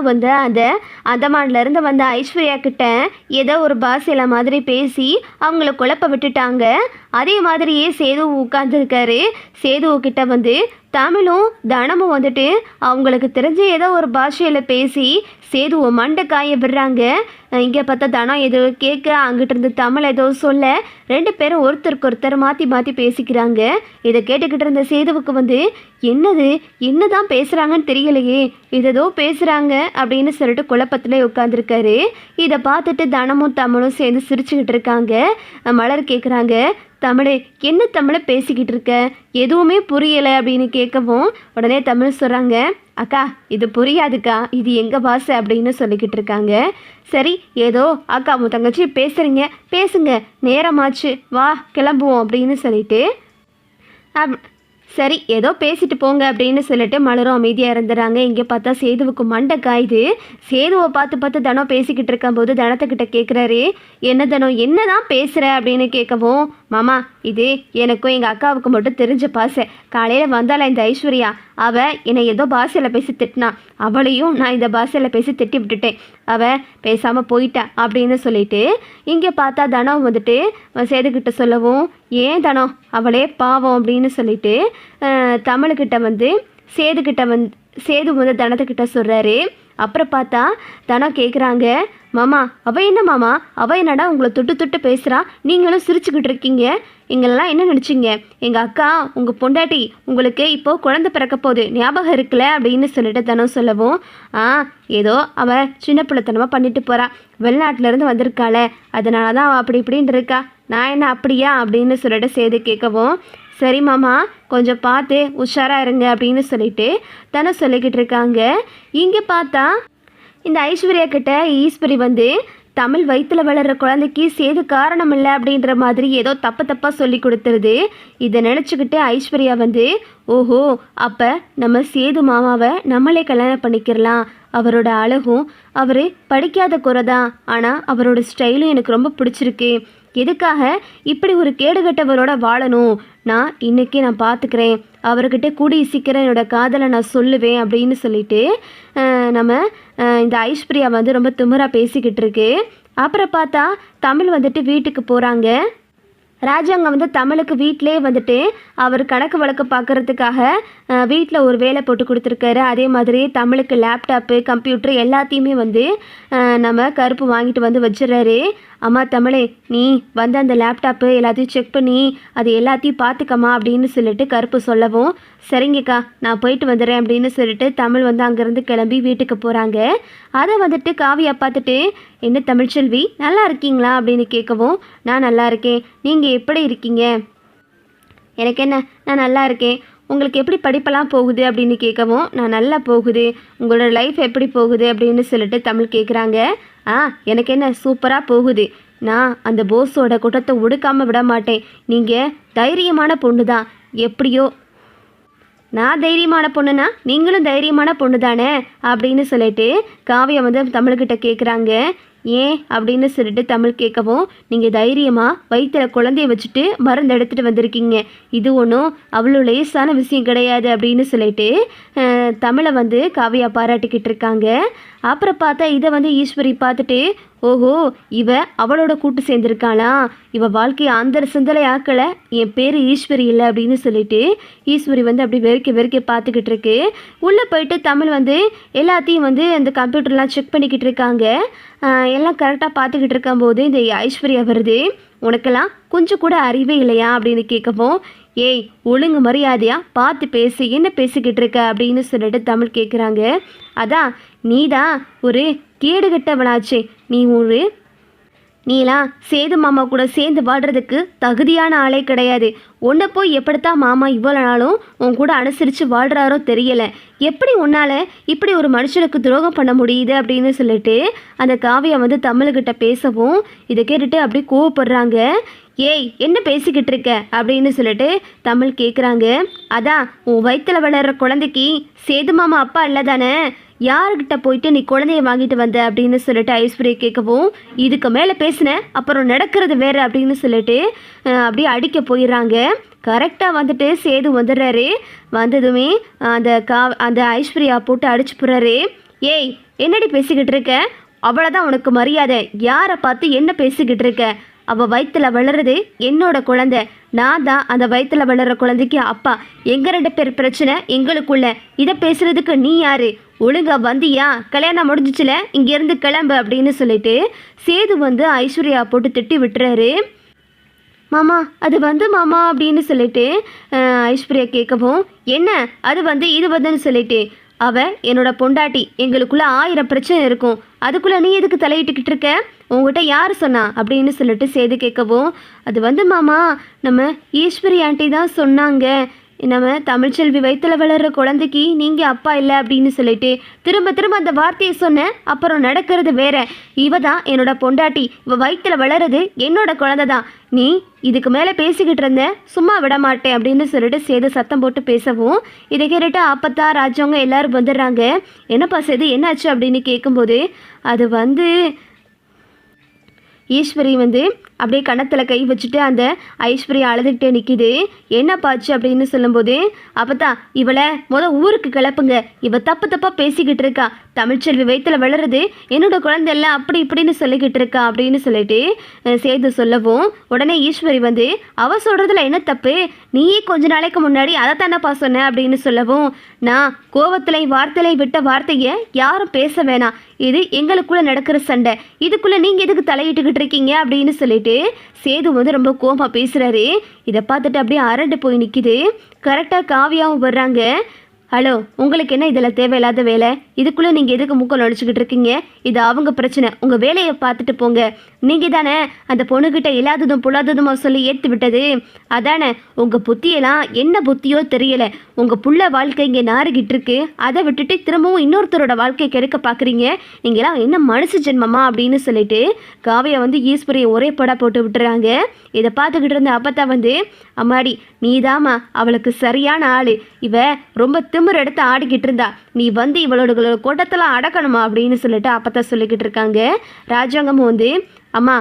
வந்து அந்த அந்தமான்லேருந்து வந்த ஐஸ்வர்யா கிட்ட ஏதோ ஒரு பாஷையில மாதிரி பேசி அவங்கள குழப்ப விட்டுட்டாங்க. அதே மாதிரியே சேது உட்காந்துருக்காரு. சேது கிட்ட வந்து தமிழும் தனமும் வந்துட்டு அவங்களுக்கு தெரிஞ்ச ஏதோ ஒரு பாஷையில் பேசி சேதுவை மண்டை காய விடுறாங்க. இங்கே பார்த்தா தனம் ஏதோ கேட்க, அங்கிட்டு இருந்து தமிழ் ஏதோ சொல்ல, ரெண்டு பேரும் ஒருத்தருக்கு ஒருத்தர் மாற்றி மாற்றி பேசிக்கிறாங்க. இதை கேட்டுக்கிட்டு இருந்த சேதுவுக்கு வந்து என்னதான் பேசுகிறாங்கன்னு தெரியலையே, இதோ பேசுகிறாங்க அப்படின்னு சொல்லிட்டு குழப்பத்தில் உட்காந்துருக்காரு. இதை பார்த்துட்டு தனமும் தமிழும் சேர்ந்து சிரிச்சுக்கிட்டு இருக்காங்க. மலர் கேட்குறாங்க, தமிழே என்ன தமிழை பேசிக்கிட்டு இருக்க, எதுவுமே புரியலை அப்படின்னு கேட்கவும் உடனே தமிழ் சொல்கிறாங்க, அக்கா இது புரியாதுக்கா, இது எங்கள் பாஷை அப்படின்னு சொல்லிக்கிட்டு இருக்காங்க. சரி ஏதோ அக்காவும் தங்கச்சி பேசுகிறீங்க, பேசுங்க, நேரமாச்சு, வா கிளம்புவோம் அப்படின்னு சொல்லிட்டு சரி ஏதோ பேசிட்டு போங்க அப்படின்னு சொல்லிட்டு மலரும் அமைதியாக இருந்துறாங்க. இங்கே பார்த்தா சேதுவுக்கு மண்டை காயுது. சேதுவை பார்த்து தனம் பேசிக்கிட்டு இருக்கும்போது தனத்துக்கிட்ட கேட்குறாரு, என்ன தனம் என்னதான் பேசுகிற அப்படின்னு கேட்கவும், மாமா இது எனக்கும் எங்கள் அக்காவுக்கு மட்டும் தெரிஞ்ச பாஷை. காலையில் வந்தால இந்த ஐஸ்வர்யா, அவள் என்னை ஏதோ பாஷையில் பேசி திட்டினா, அவளையும் நான் இந்த பாஷையில் பேசி திட்டி விட்டுட்டேன், அவள் பேசாமல் போயிட்டா அப்படின்னு சொல்லிட்டு இங்கே பார்த்தா தனம் வந்துட்டு சேதுக்கிட்ட சொல்லவும், ஏன் தனம் அவளே பாவம் அப்படின்னு சொல்லிட்டு தமிழ்கிட்ட வந்து சேது வந்து தனத்துக்கிட்ட சொல்கிறாரு. அப்புறம் பார்த்தா தனம் கேட்குறாங்க, மாமா அவள் என்ன மாமா, அவள் என்னடா உங்களை தொட்டு பேசுகிறா, நீங்களும் சிரிச்சுக்கிட்டு இருக்கீங்க, எங்களெல்லாம் என்ன நினச்சிங்க, எங்கள் அக்கா உங்கள் பொண்டாட்டி உங்களுக்கு இப்போது குழந்தை பிறக்க போகுது ஞாபகம் இருக்குல்ல அப்படின்னு சொல்லிட்டு தனம் சொல்லவும், ஏதோ அவள் சின்ன பிள்ளைத்தனமாக பண்ணிட்டு போகிறா, வெளிநாட்டிலேருந்து வந்திருக்காள, அதனால தான் அவள் அப்படி இப்படின்னு இருக்கா, நான் என்ன அப்படியா அப்படின்னு சொல்லிட்டு சேது கேட்கவும், சரி மாமா கொஞ்சம் பார்த்து உஷாராக இருங்க அப்படின்னு சொல்லிட்டு தானே சொல்லிக்கிட்டு இருக்காங்க. இங்கே பார்த்தா இந்த ஐஸ்வர்யா கிட்ட ஈஸ்வரி வந்து தமிழ் வயிற்றில் வளர்கிற குழந்தைக்கு சேது காரணம் இல்லை அப்படின்ற மாதிரி ஏதோ தப்பாக சொல்லி கொடுத்துருது. இதை நினச்சிக்கிட்டு ஐஸ்வர்யா வந்து, ஓஹோ அப்போ நம்ம சேது மாமாவை நம்மளே கல்யாணம் பண்ணிக்கிறலாம், அவரோட அழகும் அவர் படிக்காத குறை தான், ஆனால் அவரோட ஸ்டைலும் எனக்கு ரொம்ப பிடிச்சிருக்கு, எதுக்காக இப்படி ஒரு கேடுகட்டவரோட வாழணும், நான் பார்த்துக்கிறேன், அவர்கிட்ட கூடிய சீக்கிரம் என்னோட காதலை நான் சொல்லுவேன் அப்படின்னு சொல்லிட்டு நம்ம இந்த ஐஸ்வர்யா வந்து ரொம்ப திமிராக பேசிக்கிட்டு இருக்கு. அப்புறம் பார்த்தா தமிழ் வந்துட்டு வீட்டுக்கு போகிறாங்க. ராஜாங்க வந்து தமிழுக்கு வீட்டிலே வந்துட்டு அவர் கணக்கு வழக்கு பார்க்குறதுக்காக வீட்டில் ஒரு வேலை போட்டு கொடுத்துருக்காரு. அதே மாதிரி தமிழுக்கு லேப்டாப்பு கம்ப்யூட்டர் எல்லாத்தையுமே வந்து நம்ம கருப்பு வாங்கிட்டு வந்து வச்சிடறாரு. அம்மா தமிழே நீ வந்து அந்த லேப்டாப்பு எல்லாத்தையும் செக் பண்ணி அது எல்லாத்தையும் பார்த்துக்கம்மா அப்படின்னு சொல்லிட்டு கருப்பு சொல்லவும், சரிங்கக்கா நான் போயிட்டு வந்துடுறேன் அப்படின்னு சொல்லிட்டு தமிழ் வந்து அங்கேருந்து கிளம்பி வீட்டுக்கு போகிறாங்க. அதை வந்துட்டு காவியா பார்த்துட்டு, என்ன தமிழ்ச்செல்வி நல்லா இருக்கீங்களா அப்படின்னு கேட்கவும், நான் நல்லா இருக்கேன், நீங்கள் எப்படி இருக்கீங்க, எனக்கு என்ன நான் நல்லா இருக்கேன், உங்களுக்கு எப்படி படிப்பெல்லாம் போகுது அப்படின்னு கேட்கவும், நான் நல்லா போகுது, உங்களோட லைஃப் எப்படி போகுது அப்படின்னு சொல்லிட்டு தமிழ் கேட்குறாங்க. எனக்கு என்ன சூப்பராக போகுது, நான் அந்த போஸோட குற்றத்தை ஒடுக்காமல் விட மாட்டேன், நீங்கள் தைரியமான பொண்ணு தான், எப்படியோ நான் தைரியமான பொண்ணுனா நீங்களும் தைரியமான பொண்ணு தானே அப்படின்னு சொல்லிட்டு காவியா வந்து தமிழ்கிட்ட கேட்குறாங்க. ஏன் அப்படின்னு சொல்லிட்டு தமிழ் கேட்கவும், நீங்கள் தைரியமாக வயிற்றில் குழந்தைய வச்சுட்டு மருந்து எடுத்துகிட்டு வந்திருக்கீங்க, இது ஒன்றும் அவ்வளோ லேசான விஷயம் கிடையாது அப்படின்னு சொல்லிட்டு தமிழை வந்து காவியா பாராட்டிக்கிட்டு இருக்காங்க. அப்புறம் பார்த்தா இதை வந்து ஈஸ்வரி பார்த்துட்டு, ஓஹோ இவ அவளோட கூட்டு சேர்ந்துருக்காளா, இவ வாழ்க்கையை அந்த சிந்தலை ஆக்கலை, என் பேர் ஈஸ்வரி இல்லை அப்படின்னு சொல்லிட்டு ஈஸ்வரி வந்து அப்படி வெறுக்க பார்த்துக்கிட்டு இருக்கு. உள்ளே போயிட்டு தமிழ் வந்து எல்லாத்தையும் வந்து அந்த கம்ப்யூட்டர்லாம் செக் பண்ணிக்கிட்டு இருக்காங்க. எல்லாம் கரெக்டாக பார்த்துக்கிட்டு இருக்கும்போது இந்த ஐஸ்வர்யா வருது. உனக்கெல்லாம் கொஞ்சம் கூட அறிவே இல்லையா அப்படின்னு கேட்கவும், ஏய் ஒழுங்கு மரியாதையா பார்த்து பேசி என்ன பேசிக்கிட்டு இருக்க அப்படின்னு சொல்லிட்டு தமிழ் கேட்குறாங்க. அதான் நீதான் ஒரு கேடுகட்டவனாச்சே, நீலாம் சேது மாமா கூட சேர்ந்து வாழ்கிறதுக்கு தகுதியான ஆளே கிடையாது, உன்னை போய் எப்படித்தான் மாமா இவ்வளோ நாளும் உன் கூட அனுசரித்து வாழ்கிறாரோ தெரியலை, எப்படி உன்னால் இப்படி ஒரு மனுஷனுக்கு துரோகம் பண்ண முடியுது அப்படின்னு சொல்லிட்டு அந்த காவியா வந்து தமிழ்கிட்ட பேசவும், இதை கேட்டுட்டு அப்படி கோவப்படுறாங்க. ஏய் என்ன பேசிக்கிட்டு இருக்க அப்படின்னு சொல்லிட்டு தமிழ் கேட்குறாங்க. அதான் உன் வயிற்றில் வளர்கிற குழந்தைக்கு சேது மாமா அப்பா இல்லை தானே, யாருக்கிட்ட போயிட்டு நீ குழந்தைய வாங்கிட்டு வந்த அப்படின்னு சொல்லிட்டு ஐஸ்வர்யா கேட்கவும், இதுக்கு மேலே பேசினேன் அப்புறம் நடக்கிறது வேறு அப்படின்னு சொல்லிட்டு அப்படியே அடிக்க போயிடுறாங்க. கரெக்டாக வந்துட்டு சேது வந்துடுறாரு. வந்ததுமே அந்த ஐஸ்வர்யா போட்டு அடிச்சு போடுறாரு. ஏய், என்னடி பேசிக்கிட்டு இருக்க? அவ்வளோதான் உனக்கு மரியாதை. யாரை பார்த்து என்ன பேசிக்கிட்டு இருக்க? அவள் வயிற்றுல வளருது என்னோட குழந்தை. நான் தான் அந்த வயிற்றுல வளர்கிற குழந்தைக்கு அப்பா. எங்கள் 2 பேர் பிரச்சனை எங்களுக்குள்ள. இதை பேசுகிறதுக்கு நீ யாரு? ஒழுங்கா வந்தியா? கல்யாணம் முடிஞ்சிச்சுல, இங்கேருந்து கிளம்பு அப்படின்னு சொல்லிட்டு சேது வந்து ஐஸ்வர்யா போட்டு திட்டி விட்டுறாரு. மாமா அது வந்து மாமா அப்படின்னு சொல்லிட்டு ஐஸ்வர்யா கேட்கவும், என்ன அது வந்து இது வந்துன்னு சொல்லிட்டு, அவ என்னோட பொண்டாட்டி, எங்களுக்குள்ள 1000 பிரச்சனை இருக்கும், அதுக்குள்ளே நீ எதுக்கு தலையிட்டுக்கிட்டு இருக்க? உங்ககிட்ட யார் சொன்னா அப்படின்னு சொல்லிட்டு சேது கேட்கவும், அது வந்து மாமா நம்ம ஈஸ்வரி ஆண்டி தான் சொன்னாங்க, நம்ம தமிழ்ச்செல்வி வயிற்றுல வளர்கிற குழந்தைக்கு நீங்கள் அப்பா இல்லை அப்படின்னு சொல்லிட்டு திரும்ப திரும்ப அந்த வார்த்தையை சொன்னேன். அப்புறம் நடக்கிறது வேற. இவ தான் என்னோட பொண்டாட்டி, இவ வயிற்றுல வளருது என்னோட குழந்தை தான். நீ இதுக்கு மேலே பேசிக்கிட்டு இருந்த சும்மா விட மாட்டேன் அப்படின்னு சொல்லிட்டு சேது சத்தம் போட்டு பேசவும், இதை கேட்டுட்டு அப்பத்தா ராஜவங்க எல்லாரும் வந்துடுறாங்க. என்னப்பா சேது என்னாச்சு அப்படின்னு கேட்கும்போது, அது வந்து ஈஸ்வரி வந்து அப்படியே கணத்தில் கை வச்சுட்டு அந்த ஐஸ்வர்யா அழுதுகிட்டே நிற்கிது. என்னப்பாச்சு அப்படின்னு சொல்லும்போது, அப்போதான் இவளை ஊருக்கு கிளப்புங்க, இவ தப்பு தப்பாக பேசிக்கிட்டு இருக்கா, தமிழ்ச்செல்வி வயிற்றுல வளருது என்னோட குழந்தை எல்லாம் அப்படி இப்படின்னு சொல்லிக்கிட்டு இருக்கா அப்படின்னு சொல்லிட்டு சேது சொல்லவும், உடனே ஈஸ்வரி வந்து அவ சொல்கிறதுல என்ன தப்பு, நீயே கொஞ்ச நாளைக்கு முன்னாடி அதை தானப்பா சொன்ன அப்படின்னு சொல்லவும், நான் கோவத்திலையும் வார்த்தையிலையும் விட்ட வார்த்தையை யாரும் பேச வேணாம், இது எங்களுக்குள்ளே நடக்கிற சண்டை, இதுக்குள்ளே நீங்கள் எதுக்கு தலையிட்டுக்கிட்டு இருக்கீங்க அப்படின்னு சொல்லிட்டு சேது வந்து ரொம்ப கோபமா பேசுறாரு. இதை பார்த்துட்டு அப்படியே அரண்டு போய் நிற்கிது. கரெக்டாக காவியாவும் வர்றாங்க. ஹலோ, உங்களுக்கு என்ன இதில் தேவையில்லாத வேலை? இதுக்குள்ளே நீங்கள் எதுக்கு மூக்கம் நடிச்சுக்கிட்டு இருக்கீங்க? இது அவங்க பிரச்சனை, உங்கள் வேலையை பார்த்துட்டு போங்க. நீங்கள் தானே அந்த பொண்ணுக்கிட்ட இல்லாததும் புல்லாததுமா சொல்லி ஏற்று விட்டது, அதானே? உங்கள் புத்தியெல்லாம் என்ன புத்தியோ தெரியலை. உங்கள் புள்ள வாழ்க்கை இங்கே நாறுகிட்டு இருக்கு, அதை விட்டுட்டு திரும்பவும் இன்னொருத்தரோட வாழ்க்கையை கெடுக்க பார்க்குறீங்க. நீங்களாம் என்ன மனுஷ ஜென்மமா அப்படின்னு சொல்லிட்டு காவியா வந்து ஈஸ்வரியை ஒரே படா போட்டு விட்டுறாங்க. இதை பார்த்துக்கிட்டு இருந்த அப்பத்தா வந்து, அம்மாடி நீதாமா அவளுக்கு சரியான ஆள், இவ ரொம்ப திமிர் எடுத்து ஆடிக்கிட்டு இருந்தா, நீ வந்து இவளோட கூட்டத்தெல்லாம் அடக்கணுமா அப்படின்னு சொல்லிட்டு அப்பத்தான் சொல்லிக்கிட்டு இருக்காங்க. ராஜாங்கமும் வந்து, அம்மா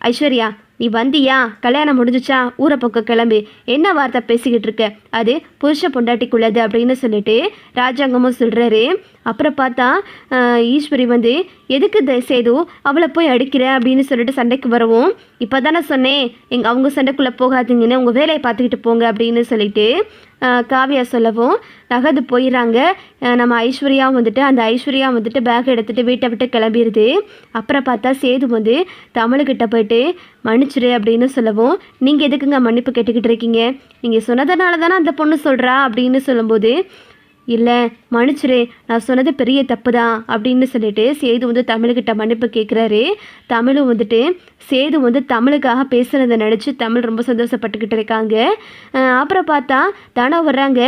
ஐஸ்வர்யா நீ வந்தியா? கல்யாணம் முடிஞ்சிச்சா? ஊரை பக்கம் கிளம்பி என்ன வார்த்தை பேசிக்கிட்டு இருக்க? அது புருஷ பொண்டாட்டிக்குள்ளது அப்படின்னு சொல்லிட்டு ராஜாங்கமும் சொல்கிறாரு. அப்புறம் பார்த்தா ஈஸ்வரி வந்து, எதுக்கு சேது அவளை போய் அடிக்கிற அப்படின்னு சொல்லிட்டு சண்டைக்கு வரவும், இப்போ தானே சொன்னேன் அவங்க சண்டைக்குள்ளே போகாதீங்கன்னு, உங்கள் வேலையை பார்த்துக்கிட்டு போங்க அப்படின்னு சொல்லிட்டு காவியா சொல்லவும் நகர்ந்து போயிடறாங்க. நம்ம ஐஸ்வர்யா வந்துட்டு அந்த ஐஸ்வர்யா வந்துட்டு பேக் எடுத்துகிட்டு வீட்டை விட்டு கிளம்பிடுது. அப்புறம் பார்த்தா சேது வந்து தமிழ்கிட்ட போயிட்டு மன்னிச்சிரு அப்படின்னு சொல்லவும், நீங்கள் எதுக்குங்க மன்னிப்பு கேட்டுக்கிட்டு இருக்கீங்க? நீங்கள் சொன்னதுனால தானே அந்த பொண்ணு சொல்கிறா அப்படின்னு சொல்லும்போது, இல்லை மன்னிச்சிரு, நான் சொன்னது பெரிய தப்பு தான் அப்படின்னு சொல்லிட்டு சேது வந்து தமிழ்கிட்ட மன்னிப்பு கேட்குறாரு. தமிழும் வந்துட்டு சேது வந்து தமிழுக்காக பேசுனதை நினச்சி தமிழ் ரொம்ப சந்தோஷப்பட்டுக்கிட்டு இருக்காங்க. அப்புறம் பார்த்தா தானே வர்றாங்க.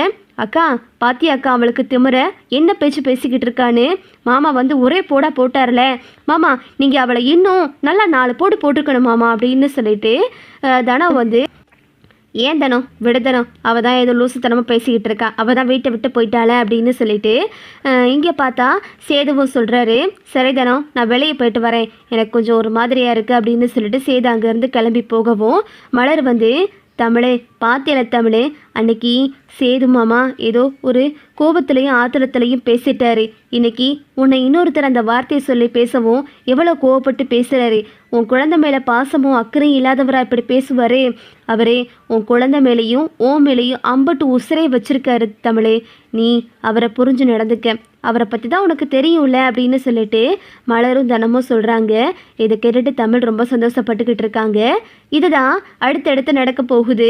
அக்கா பாத்தியா அக்கா அவளுக்கு திமிர என்ன பேச்சு பேசிக்கிட்டு இருக்கான்னு? மாமா வந்து ஒரே போடா போட்டார்ல மாமா, நீங்கள் அவளை இன்னும் நல்லா 4 போடு போட்டுக்கணும் மாமா அப்படின்னு சொல்லிட்டு தானே வந்து, ஏன் தனம் விடுதனம், அவள் தான் ஏதோ லூசுத்தனமாக பேசிக்கிட்டு இருக்கா, அவள் தான் வீட்டை விட்டு போயிட்டாளே அப்படின்னு சொல்லிட்டு இங்கே பார்த்தா சேதுவும் சொல்கிறாரு, சரி தனம் நான் வெளியே போயிட்டு வரேன், எனக்கு கொஞ்சம் ஒரு மாதிரியாக இருக்குது அப்படின்னு சொல்லிட்டு சேது அங்கேருந்து கிளம்பி போகவும், மலர் வந்து, தமிழே பாத்தியல தமிழே, அன்னைக்கு சேது மாமா ஏதோ ஒரு கோபத்துலையும் ஆத்திரத்துலையும் பேசிட்டாரு, இன்னைக்கு உன்னை இன்னொருத்தர் அந்த வார்த்தையை சொல்லி பேசவும் எவ்வளோ கோவப்பட்டு பேசுகிறாரு, உன் குழந்தை மேலே பாசமும் அக்கறையும் இல்லாதவராக இப்படி பேசுவார், அவரே உன் குழந்தை மேலேயும் ஓன் மேலேயும் அம்பட்டு உசிரை வச்சிருக்காரு தமிழே, நீ அவரை புரிஞ்சு நடந்துக்க, அவரை பற்றி தான் உனக்கு தெரியும்ல அப்படின்னு சொல்லிட்டு மலரும் தனமும் சொல்கிறாங்க. இதை கேட்டுட்டு தமிழ் ரொம்ப சந்தோஷப்பட்டுக்கிட்டு இருக்காங்க. இதுதான் அடுத்தடுத்து நடக்க போகுது.